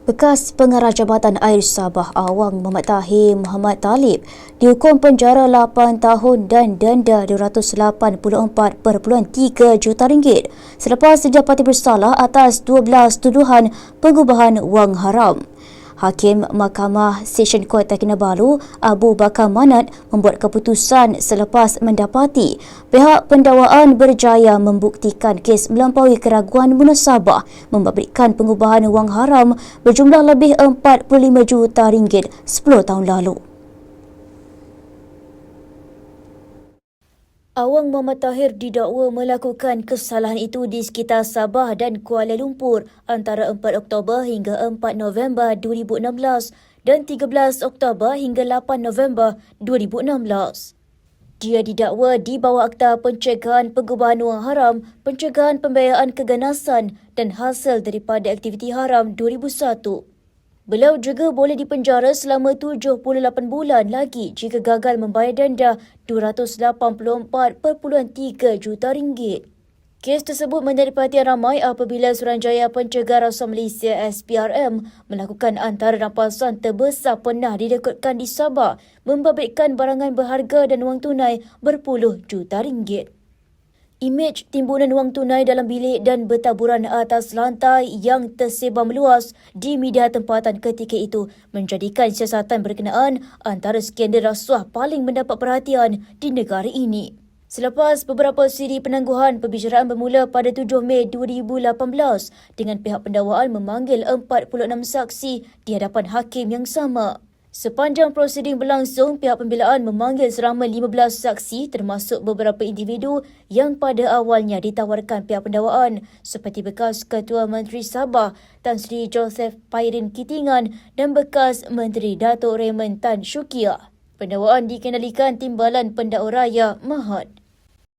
Bekas Pengarah Jabatan Air Sabah Awang Muhammad Tahir Muhammad Talib dihukum penjara 8 tahun dan denda RM284.3 juta selepas didapati bersalah atas 12 tuduhan pengubahan wang haram. Hakim Mahkamah Session Court Tak Kinabalu Abu Bakar Manat membuat keputusan selepas mendapati pihak pendakwaan berjaya membuktikan kes melampaui keraguan munasabah membabitkan pengubahan wang haram berjumlah lebih RM45 juta 10 tahun lalu. Awang Muhammad Tahir didakwa melakukan kesalahan itu di sekitar Sabah dan Kuala Lumpur antara 4 Oktober hingga 4 November 2016 dan 13 Oktober hingga 8 November 2016. Dia didakwa di bawah Akta Pencegahan Pengubahan Wang Haram, Pencegahan Pembiayaan Keganasan dan Hasil daripada Aktiviti Haram 2001. Beliau juga boleh dipenjara selama 78 bulan lagi jika gagal membayar denda RM284.3 juta. Kes tersebut menarik perhatian ramai apabila Suruhanjaya Pencegah Rasuah Malaysia SPRM melakukan antara rampasan terbesar pernah direkodkan di Sabah membabitkan barangan berharga dan wang tunai berpuluh juta ringgit. Imej timbunan wang tunai dalam bilik dan bertaburan atas lantai yang tersebar meluas di media tempatan ketika itu menjadikan siasatan berkenaan antara skandal rasuah paling mendapat perhatian di negara ini. Selepas beberapa siri penangguhan, pembicaraan bermula pada 7 Mei 2018 dengan pihak pendakwaan memanggil 46 saksi di hadapan hakim yang sama. Sepanjang prosiding berlangsung, pihak pembelaan memanggil seramai 15 saksi termasuk beberapa individu yang pada awalnya ditawarkan pihak pendakwaan seperti bekas Ketua Menteri Sabah Tan Sri Joseph Pairin Kitingan dan bekas Menteri Datuk Raymond Tan Shukia. Pendakwaan dikendalikan Timbalan Pendakwa Raya Mahad.